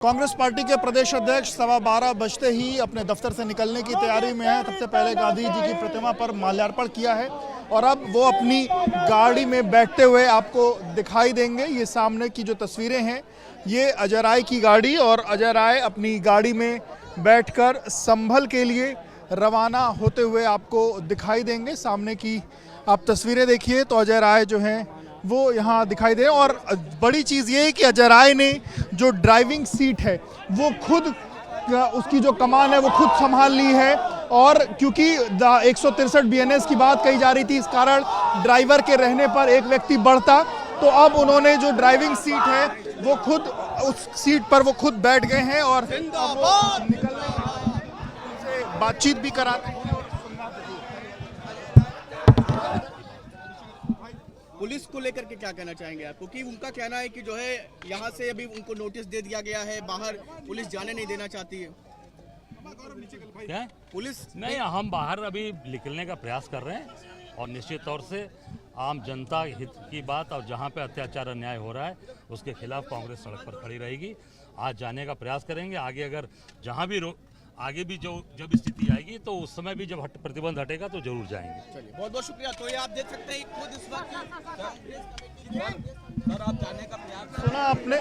Congress party के प्रदेश अध्यक्ष 12:15 बजते ही अपने दफ्तर से निकलने की तैयारी में है। सबसे पहले गांधी जी की प्रतिमा पर माल्यार्पण किया है और अब वो अपनी गाड़ी में बैठते हुए आपको दिखाई देंगे। ये सामने की जो तस्वीरें हैं ये अजय राय की गाड़ी, और अजय राय अपनी गाड़ी में बैठकर संभल के लिए रवाना होते हुए आपको दिखाई देंगे। सामने की आप तस्वीरें देखिए तो अजय राय जो हैं वो यहाँ दिखाई दे। और बड़ी चीज़ ये है कि अजय राय ने जो ड्राइविंग सीट है वो खुद, उसकी जो कमान है वो खुद संभाल ली है। और क्योंकि 163 BNS की बात कही जा रही थी, इस कारण ड्राइवर के रहने पर एक व्यक्ति बढ़ता, तो अब उन्होंने जो ड्राइविंग सीट है वो खुद, उस सीट पर वो खुद बैठ गए हैं और उनसे बातचीत भी कराते हैं। पुलिस को लेकर के क्या कहना चाहेंगे आप? क्योंकि उनका कहना है कि जो है यहाँ से अभी उनको नोटिस दे दिया गया है, बाहर पुलिस जाने नहीं देना चाहती है। क्या पुलिस नहीं, हम बाहर अभी निकलने का प्रयास कर रहे हैं और निश्चित तौर से आम जनता हित की बात और जहाँ पे अत्याचार अन्याय हो रहा है उसके खिलाफ कांग्रेस सड़क पर खड़ी रहेगी। आज जाने का प्रयास करेंगे। आगे अगर जहाँ भी आगे भी जो जब स्थिति आएगी तो उस समय भी जब प्रतिबंध हटेगा तो जरूर जाएंगे। चलिए, बहुत बहुत शुक्रिया। तो ये आप देख सकते हैं खुद इस वक्त सर आप जाने का प्रयास सुना आपने,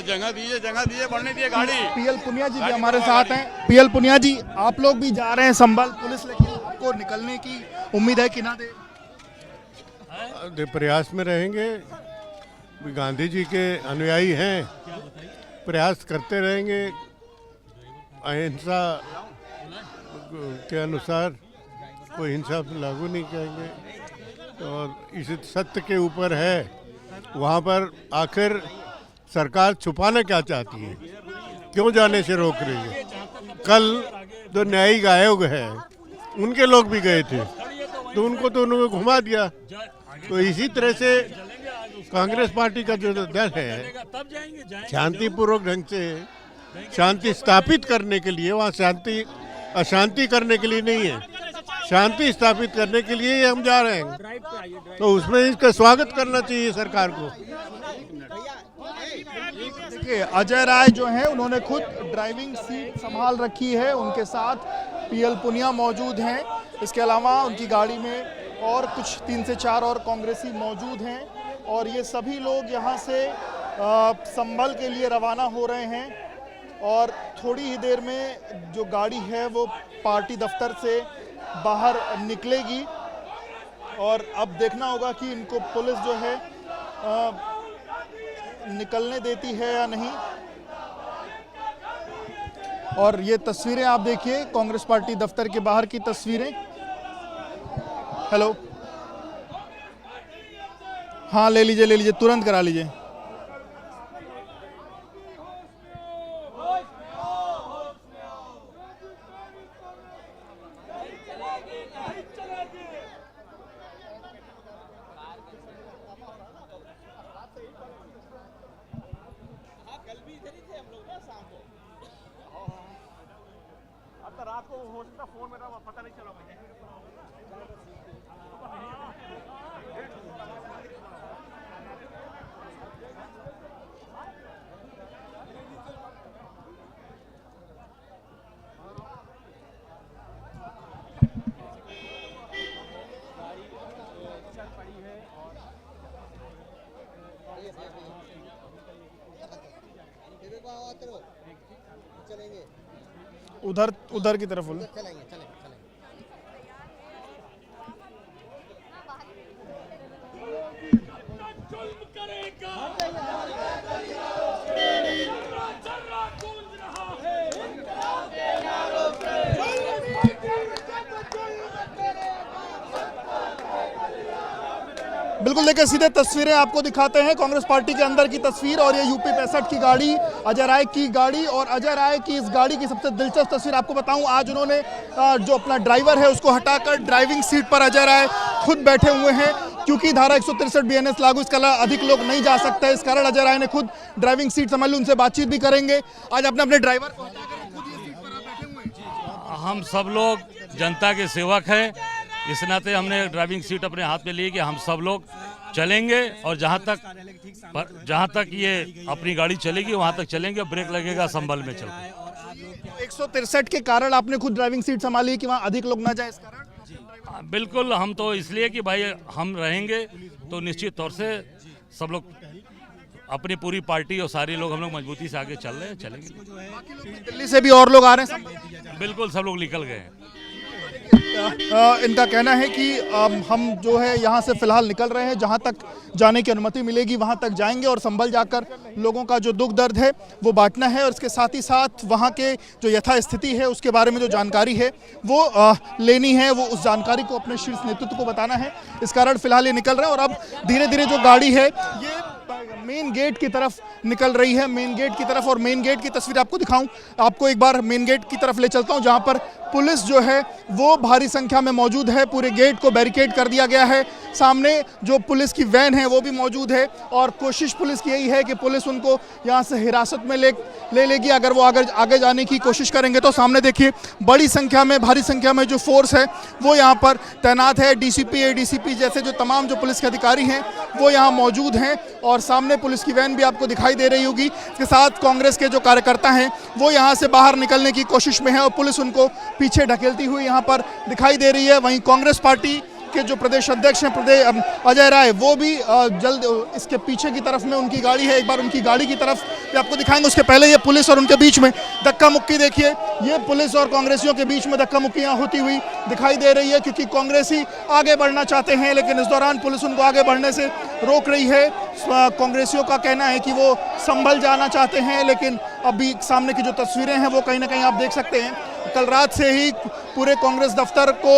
जगह दीजिए बढ़ने दिए गाड़ी। PL पुनिया जी भी हमारे साथ हैं। PL पुनिया जी, आप लोग भी जा रहे हैं संभल पुलिस, लेकिन आपको निकलने की उम्मीद है कि ना दे? प्रयास में रहेंगे, गांधी जी के अनुयायी हैं, प्रयास करते रहेंगे। अहिंसा के अनुसार कोई हिंसा लागू नहीं करेंगे और इस सत्य के ऊपर है। वहाँ पर आखिर सरकार छुपाना क्या चाहती है, क्यों जाने से रोक रही है? कल जो न्यायिक आयोग है उनके लोग भी गए थे तो उन्होंने घुमा दिया। तो इसी तरह से कांग्रेस पार्टी का जो दल है शांतिपूर्वक ढंग से शांति स्थापित करने के लिए, वहाँ अशांति करने के लिए नहीं है, शांति स्थापित करने के लिए हम जा रहे हैं। तो उसमें इसका स्वागत करना चाहिए सरकार को। देखिए, अजय राय जो हैं उन्होंने खुद ड्राइविंग सीट संभाल रखी है, उनके साथ PL पुनिया मौजूद हैं। इसके अलावा उनकी गाड़ी में और कुछ 3 से 4 और कांग्रेसी मौजूद हैं और ये सभी लोग यहाँ से संभल के लिए रवाना हो रहे हैं। और थोड़ी ही देर में जो गाड़ी है वो पार्टी दफ्तर से बाहर निकलेगी और अब देखना होगा कि इनको पुलिस जो है निकलने देती है या नहीं। और ये तस्वीरें आप देखिए, कांग्रेस पार्टी दफ्तर के बाहर की तस्वीरें। हेलो, हाँ ले लीजिए, तुरंत करा लीजिए। रात को हो सकता फोन मेरा पता नहीं चला मुझे। चलेंगे उधर की तरफ बोलो। चलेंगे। बिल्कुल, देखिए सीधे तस्वीरें आपको दिखाते हैं कांग्रेस पार्टी के अंदर की तस्वीर। और ये UP 65 की गाड़ी, अजय राय की गाड़ी, और अजय राय की इस गाड़ी की सबसे दिलचस्प तस्वीर आपको बताऊं, आज उन्होंने जो अपना ड्राइवर है उसको हटाकर ड्राइविंग सीट पर अजय राय खुद बैठे हुए हैं। क्योंकि धारा 163 BNS लागू, इसके अलावा अधिक लोग नहीं जा सकते, इस कारण अजय राय ने खुद ड्राइविंग सीट संभाली। उनसे बातचीत भी करेंगे। आज अपने ड्राइवर को हटाकर खुद ये सीट पर आप बैठे हुए हैं। हम सब लोग जनता के सेवक हैं, इस नाते हमने ड्राइविंग सीट अपने हाथ में ली कि हम सब लोग चलेंगे और जहां तक ये अपनी गाड़ी चलेगी वहां तक चलेंगे, ब्रेक लगेगा संभल में चलते। 163 के कारण आपने खुद ड्राइविंग सीट संभाली कि वहाँ अधिक लोग ना जाए इस कारण? बिल्कुल, हम तो इसलिए कि भाई हम रहेंगे तो निश्चित तौर से सब लोग अपनी पूरी पार्टी और सारे लोग हम लोग मजबूती से आगे चल रहे हैं, चलेंगे। दिल्ली से भी और लोग आ रहे हैं? बिल्कुल, सब लोग निकल गए हैं। इनका कहना है कि हम जो है यहाँ से फिलहाल निकल रहे हैं, जहाँ तक जाने की अनुमति मिलेगी वहाँ तक जाएंगे और संभल जाकर लोगों का जो दुख दर्द है वो बांटना है और इसके साथ ही साथ वहाँ के जो यथास्थिति है उसके बारे में जो जानकारी है वो लेनी है, वो उस जानकारी को अपने शीर्ष नेतृत्व को बताना है। इस कारण फिलहाल ये निकल रहे हैं और अब धीरे धीरे जो गाड़ी है ये मेन गेट की तरफ निकल रही है, मेन गेट की तरफ। और मेन गेट की तस्वीर आपको दिखाऊं, आपको एक बार मेन गेट की तरफ ले चलता हूं जहां पर पुलिस जो है वो भारी संख्या में मौजूद है। पूरे गेट को बैरिकेड कर दिया गया है, सामने जो पुलिस की वैन है वो भी मौजूद है और कोशिश पुलिस की यही है कि पुलिस उनको यहां से हिरासत में ले लेगी। अगर वो आगे जाने की कोशिश करेंगे तो सामने देखिए बड़ी संख्या में, भारी संख्या में जो फोर्स है वो यहाँ पर तैनात है। डीसीपी, एडीसीपी जैसे जो तमाम जो पुलिस के अधिकारी हैं वो यहाँ मौजूद हैं और सामने पुलिस की वैन भी आपको दिखाई दे रही होगी। इसके साथ कांग्रेस के जो कार्यकर्ता हैं वो यहाँ से बाहर निकलने की कोशिश में है और पुलिस उनको पीछे ढकेलती हुई यहाँ पर दिखाई दे रही है। वहीं कांग्रेस पार्टी के जो प्रदेश अध्यक्ष हैं अजय राय, वो भी जल्द इसके पीछे की तरफ में उनकी गाड़ी है, एक बार उनकी गाड़ी की तरफ भी आपको दिखाएंगे। उसके पहले ये पुलिस और उनके बीच में धक्का मुक्की देखिए, ये पुलिस और कांग्रेसियों के बीच में धक्का मुक्की यहाँ होती हुई दिखाई दे रही है क्योंकि कांग्रेसी आगे बढ़ना चाहते हैं लेकिन इस दौरान पुलिस उनको आगे बढ़ने से रोक रही है। कांग्रेसियों का कहना है कि वो संभल जाना चाहते हैं लेकिन अभी सामने की जो तस्वीरें हैं वो कहीं ना कहीं आप देख सकते हैं। कल रात से ही पूरे कांग्रेस दफ्तर को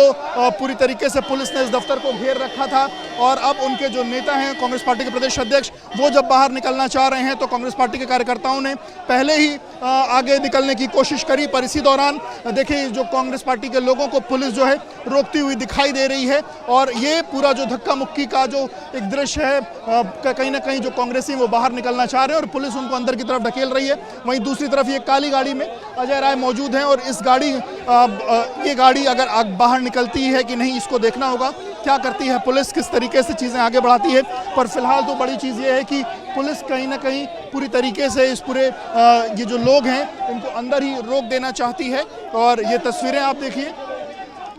पूरी तरीके से पुलिस ने इस दफ्तर को घेर रखा था और अब उनके जो नेता हैं कांग्रेस पार्टी के प्रदेश अध्यक्ष, वो जब बाहर निकलना चाह रहे हैं तो कांग्रेस पार्टी के कार्यकर्ताओं ने पहले ही आगे निकलने की कोशिश करी, पर इसी दौरान देखिए जो कांग्रेस पार्टी के लोगों को पुलिस जो है रोकती हुई दिखाई दे रही है और ये पूरा जो धक्का मुक्की का जो एक दृश्य है कहीं ना कहीं जो कांग्रेसी वो बाहर निकलना चाह रहे हैं और पुलिस उनको अंदर की तरफ ढकेल रही है। वहीं दूसरी तरफ ये काली गाड़ी में अजय राय मौजूद हैं और इस ये गाड़ी अगर बाहर निकलती है कि नहीं इसको देखना होगा, क्या करती है पुलिस, किस तरीके से चीज़ें आगे बढ़ाती है। पर फिलहाल तो बड़ी चीज़ ये है कि पुलिस कहीं ना कहीं पूरी तरीके से इस पूरे ये जो लोग हैं इनको अंदर ही रोक देना चाहती है। और ये तस्वीरें आप देखिए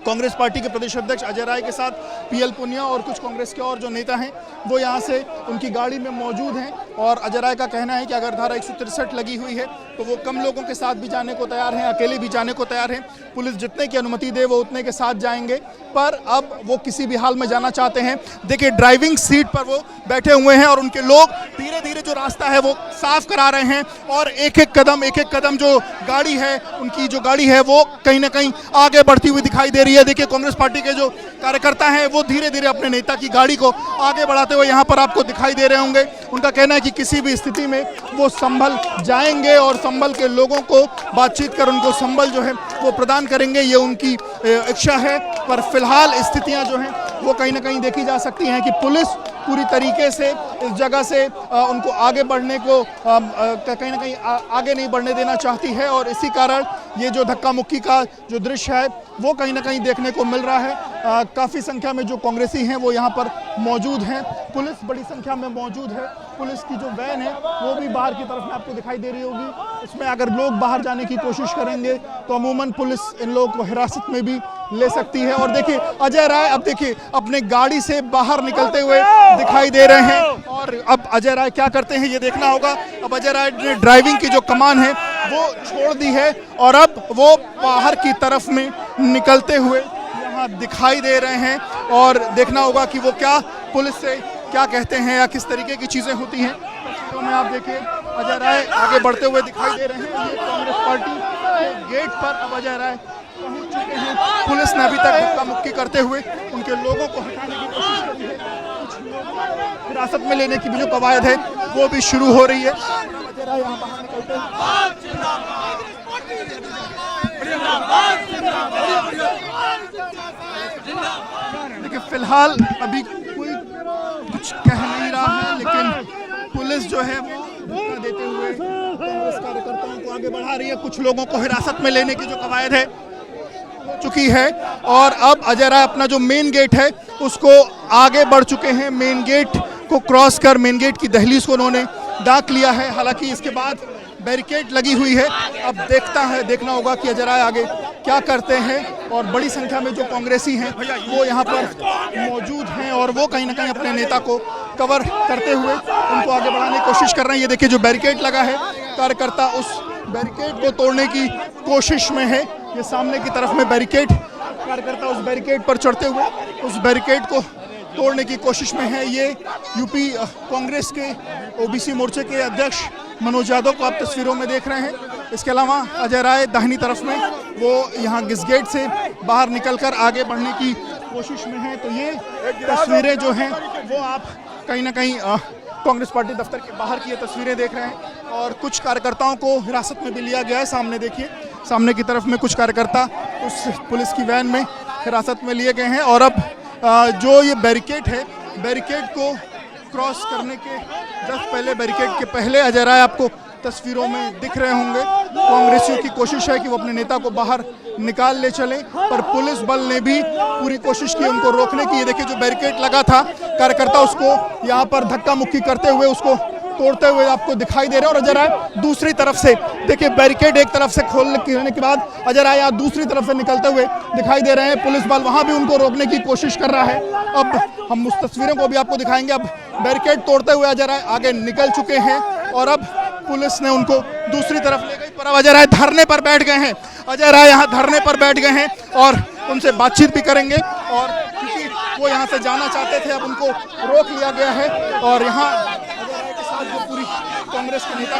कांग्रेस पार्टी के प्रदेश अध्यक्ष अजय राय के साथ पीएल पुनिया और कुछ कांग्रेस के और जो नेता हैं वो यहाँ से उनकी गाड़ी में मौजूद हैं और अजय राय का कहना है कि अगर धारा 163 लगी हुई है तो वो कम लोगों के साथ भी जाने को तैयार हैं, अकेले भी जाने को तैयार हैं। पुलिस जितने की अनुमति दे वो उतने के साथ जाएंगे, पर अब वो किसी भी हाल में जाना चाहते हैं। देखिए ड्राइविंग सीट पर वो बैठे हुए हैं और उनके लोग धीरे धीरे जो रास्ता है वो साफ करा रहे हैं और एक एक कदम जो गाड़ी है उनकी जो गाड़ी है वो कहीं ना कहीं आगे बढ़ती हुई दिखाई दे रही है। देखिए कांग्रेस पार्टी के जो कार्यकर्ता हैं वो धीरे धीरे अपने नेता की गाड़ी को आगे बढ़ाते हुए यहाँ पर आपको दिखाई दे रहे होंगे। उनका कहना है कि किसी भी स्थिति में वो संभल जाएंगे और संभल के लोगों को बातचीत कर उनको संभल जो है वो प्रदान करेंगे, ये उनकी इच्छा है। पर फिलहाल स्थितियाँ जो हैं वो कहीं ना कहीं देखी जा सकती हैं कि पुलिस पूरी तरीके से इस जगह से उनको आगे बढ़ने को कहीं ना कहीं आगे नहीं बढ़ने देना चाहती है और इसी कारण ये जो धक्का मुक्की का जो दृश्य है वो कहीं ना कहीं देखने को मिल रहा है। काफ़ी संख्या में जो कांग्रेसी हैं वो यहाँ पर मौजूद हैं, पुलिस बड़ी संख्या में मौजूद है। पुलिस की जो वैन है वो भी बाहर की तरफ में आपको दिखाई दे रही होगी। इसमें अगर लोग बाहर जाने की कोशिश करेंगे तो अमूमन पुलिस इन लोगों को हिरासत में भी ले सकती है। और देखिए अजय राय अब देखिए अपने गाड़ी से बाहर निकलते हुए दिखाई दे रहे हैं और अब अजय राय क्या करते हैं ये देखना होगा। अब अजय राय ने ड्राइविंग की जो कमान है वो छोड़ दी है और अब वो बाहर की तरफ में निकलते हुए यहाँ दिखाई दे रहे हैं और देखना होगा कि वो क्या पुलिस से क्या कहते हैं या किस तरीके की चीज़ें होती हैं। तो में आप देखिए अजय राय आगे बढ़ते हुए दिखाई दे रहे हैं। ये कांग्रेस पार्टी के गेट पर अब अजय राय पहुंच चुके हैं। पुलिस ने अभी तक धक्का मुक्की करते हुए उनके लोगों को हटाने की कोशिश करी है। कुछ लोगों को हिरासत में लेने की भी जो कवायद है वो भी शुरू हो रही है। अजय राय यहाँ बाहर निकलते हैं। देखिए फिलहाल अभी कोई कुछ कह नहीं रहा है लेकिन पुलिस जो है वो धक्का देते हुए कांग्रेस कार्यकर्ताओं को आगे बढ़ा रही है। कुछ लोगों को हिरासत में लेने की जो कवायद है हो चुकी है और अब अजय राय अपना जो मेन गेट है उसको आगे बढ़ चुके हैं। मेन गेट को क्रॉस कर मेन गेट की दहलीज को उन्होंने दाख लिया है। हालांकि इसके बाद बैरिकेड लगी हुई है। अब देखना होगा कि अजय राय आगे क्या करते हैं। और बड़ी संख्या में जो कांग्रेसी हैं वो यहाँ पर मौजूद हैं और वो कहीं ना कहीं अपने नेता को कवर करते हुए उनको आगे बढ़ाने की कोशिश कर रहे हैं। ये देखिए जो बैरिकेड लगा है, कार्यकर्ता उस बैरिकेड को तोड़ने की कोशिश में है। ये सामने की तरफ में बैरिकेड, कार्यकर्ता उस बैरिकेड पर चढ़ते हुए उस बैरिकेड को तोड़ने की कोशिश में है। ये यूपी कांग्रेस के ओबीसी मोर्चे के अध्यक्ष मनोज यादव को आप तस्वीरों में देख रहे हैं। इसके अलावा अजय राय दाहिनी तरफ में वो यहाँ इस गेट से बाहर निकलकर आगे बढ़ने की कोशिश में है। तो ये तस्वीरें जो हैं वो आप कहीं ना कहीं कांग्रेस पार्टी दफ्तर के बाहर की ये तस्वीरें देख रहे हैं। और कुछ कार्यकर्ताओं को हिरासत में भी लिया गया है। सामने देखिए, सामने की तरफ में कुछ कार्यकर्ता उस पुलिस की वैन में हिरासत में लिए गए हैं। और अब जो ये बैरिकेड है, बैरिकेड को क्रॉस करने के जस्ट पहले, बैरिकेड के पहले अजय राय आपको तस्वीरों में दिख रहे होंगे। कांग्रेसियों की कोशिश है कि वो अपने नेता को बाहर निकाल ले चलें, पर पुलिस बल ने भी पूरी कोशिश की उनको रोकने की। ये देखिए जो बैरिकेड लगा था, कार्यकर्ता उसको यहाँ पर धक्का मुक्की करते हुए उसको तोड़ते हुए आपको दिखाई दे रहे हैं। और अजय राय दूसरी तरफ से, देखिए बैरिकेड एक तरफ से खोलने के बाद अजय राय यहाँ दूसरी तरफ से निकलते हुए दिखाई दे रहे हैं। पुलिस बल वहाँ भी उनको रोकने की कोशिश कर रहा है। अब हम उस तस्वीरों को भी आपको दिखाएंगे। अब बैरिकेड तोड़ते हुए अजय राय आगे निकल चुके हैं और अब पुलिस ने उनको दूसरी तरफ ले गई। पर अब अजय राय धरने पर बैठ गए हैं। अजय राय यहाँ धरने पर बैठ गए हैं और उनसे बातचीत भी करेंगे। और क्योंकि वो यहाँ से जाना चाहते थे, अब उनको रोक लिया गया है। और यहाँ जो पूरी कांग्रेस के नेता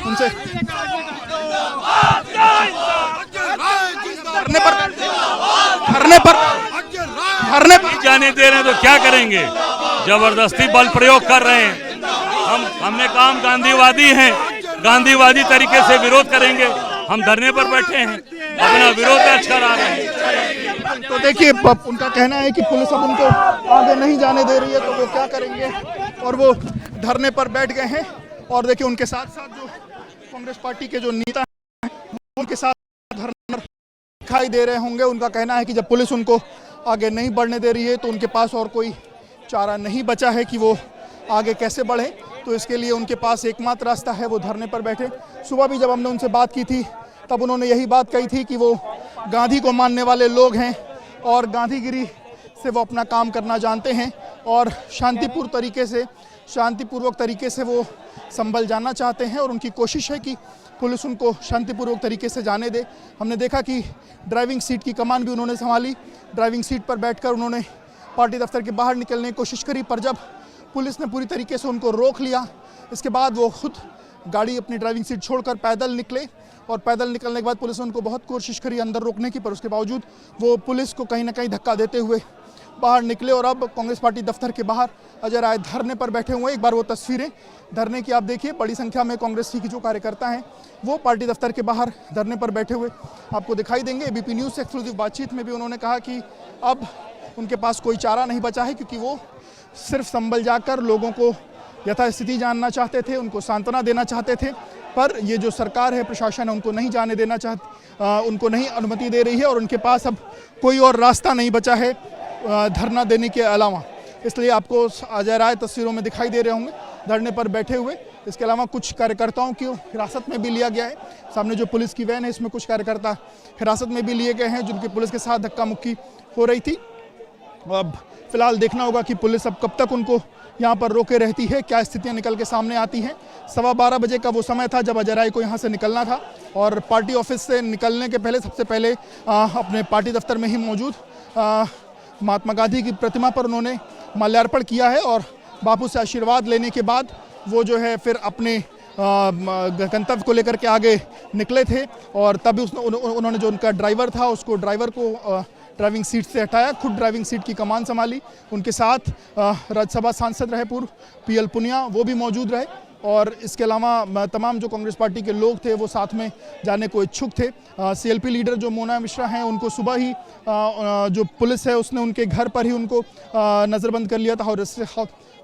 उनसे धरने पर जाने दे रहे हैं तो क्या करेंगे? जबरदस्ती बल प्रयोग कर रहे हैं। हमने कहा हम गांधीवादी हैं, गांधीवादी तरीके से विरोध करेंगे। हम धरने पर बैठे हैं, अपना विरोध दर्ज करा रहे हैं। तो देखिए उनका कहना है कि पुलिस अब उनको आगे नहीं जाने दे रही है, तो वो क्या करेंगे? और वो धरने पर बैठ गए हैं। और देखिए उनके साथ साथ जो कांग्रेस पार्टी के जो नेता हैं उनके साथ धरने पर दिखाई दे रहे होंगे। उनका कहना है कि जब पुलिस उनको आगे नहीं बढ़ने दे रही है तो उनके पास और कोई चारा नहीं बचा है कि वो आगे कैसे बढ़े। तो इसके लिए उनके पास एकमात्र रास्ता है वो धरने पर बैठे। सुबह भी जब हमने उनसे बात की थी तब उन्होंने यही बात कही थी कि वो गांधी को मानने वाले लोग हैं और गांधीगिरी से वो अपना काम करना जानते हैं और शांतिपूर्वक तरीके से वो संभल जाना चाहते हैं। और उनकी कोशिश है कि पुलिस उनको शांतिपूर्वक तरीके से जाने दे। हमने देखा कि ड्राइविंग सीट की कमान भी उन्होंने संभाली। ड्राइविंग सीट पर बैठकर उन्होंने पार्टी दफ्तर के बाहर निकलने की कोशिश करी, पर जब पुलिस ने पूरी तरीके से उनको रोक लिया, इसके बाद वो खुद गाड़ी अपनी ड्राइविंग सीट छोड़कर पैदल निकले। और पैदल निकलने के बाद पुलिस ने उनको बहुत कोशिश करी अंदर रोकने की, पर उसके बावजूद वो पुलिस को कहीं ना कहीं धक्का देते हुए बाहर निकले। और अब कांग्रेस पार्टी दफ्तर के बाहर अजय राय धरने पर बैठे हुए हैं। एक बार वो तस्वीरें धरने की आप देखिए। बड़ी संख्या में कांग्रेस की जो कार्यकर्ता हैं वो पार्टी दफ्तर के बाहर धरने पर बैठे हुए आपको दिखाई देंगे। एबीपी न्यूज़ से एक्सक्लूसिव बातचीत में भी उन्होंने कहा कि अब उनके पास कोई चारा नहीं बचा है, क्योंकि वो सिर्फ संभल जाकर लोगों को यथास्थिति जानना चाहते थे, उनको सांत्वना देना चाहते थे। पर ये जो सरकार है, प्रशासन है, उनको नहीं जाने देना उनको नहीं अनुमति दे रही है और उनके पास अब कोई और रास्ता नहीं बचा है धरना देने के अलावा। इसलिए आपको अजय राय तस्वीरों में दिखाई दे रहे होंगे धरने पर बैठे हुए। इसके अलावा कुछ कार्यकर्ताओं की हिरासत में भी लिया गया है। सामने जो पुलिस की वैन है इसमें कुछ कार्यकर्ता हिरासत में भी लिए गए हैं जिनकी पुलिस के साथ धक्का मुक्की हो रही थी। अब फिलहाल देखना होगा कि पुलिस अब कब तक उनको यहाँ पर रोके रहती है, क्या स्थितियाँ निकल के सामने आती हैं। 12:15 बजे का वो समय था जब अजय राय को यहाँ से निकलना था और पार्टी ऑफिस से निकलने के पहले सबसे पहले अपने पार्टी दफ्तर में ही मौजूद महात्मा गांधी की प्रतिमा पर उन्होंने माल्यार्पण किया है। और बापू से आशीर्वाद लेने के बाद वो जो है फिर अपने गंतव्य को लेकर के आगे निकले थे। और तभी उन्होंने जो उनका ड्राइवर था उसको ड्राइवर को ड्राइविंग सीट से हटाया, खुद ड्राइविंग सीट की कमान संभाली। उनके साथ राज्यसभा सांसद रहे पूर्व पीएल पुनिया, वो भी मौजूद रहे। और इसके अलावा तमाम जो कांग्रेस पार्टी के लोग थे वो साथ में जाने को इच्छुक थे। सीएलपी लीडर जो मोना मिश्रा हैं उनको सुबह ही जो पुलिस है उसने उनके घर पर ही उनको नज़रबंद कर लिया था और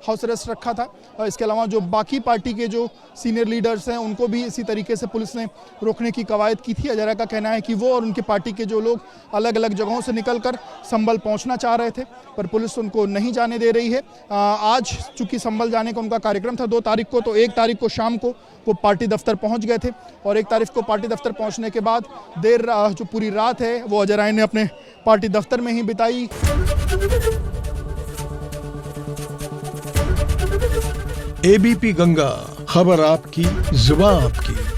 हाउस अरेस्ट रखा था। और इसके अलावा जो बाकी पार्टी के जो सीनियर लीडर्स हैं उनको भी इसी तरीके से पुलिस ने रोकने की कवायद की थी। हजारा का कहना है कि वो और उनके पार्टी के जो लोग अलग अलग जगहों से निकलकर संभल पहुंचना चाह रहे थे, पर पुलिस उनको नहीं जाने दे रही है। आज चूंकि संभल जाने का उनका कार्यक्रम था 2 तारीख को, तो 1 तारीख को शाम को वो पार्टी दफ्तर पहुंच गए थे और 1 तारीख को पार्टी दफ्तर पहुंचने के बाद जो पूरी रात है वो अजय राय ने अपने पार्टी दफ्तर में ही बिताई। एबीपी गंगा, खबर आपकी, जुबान आपकी।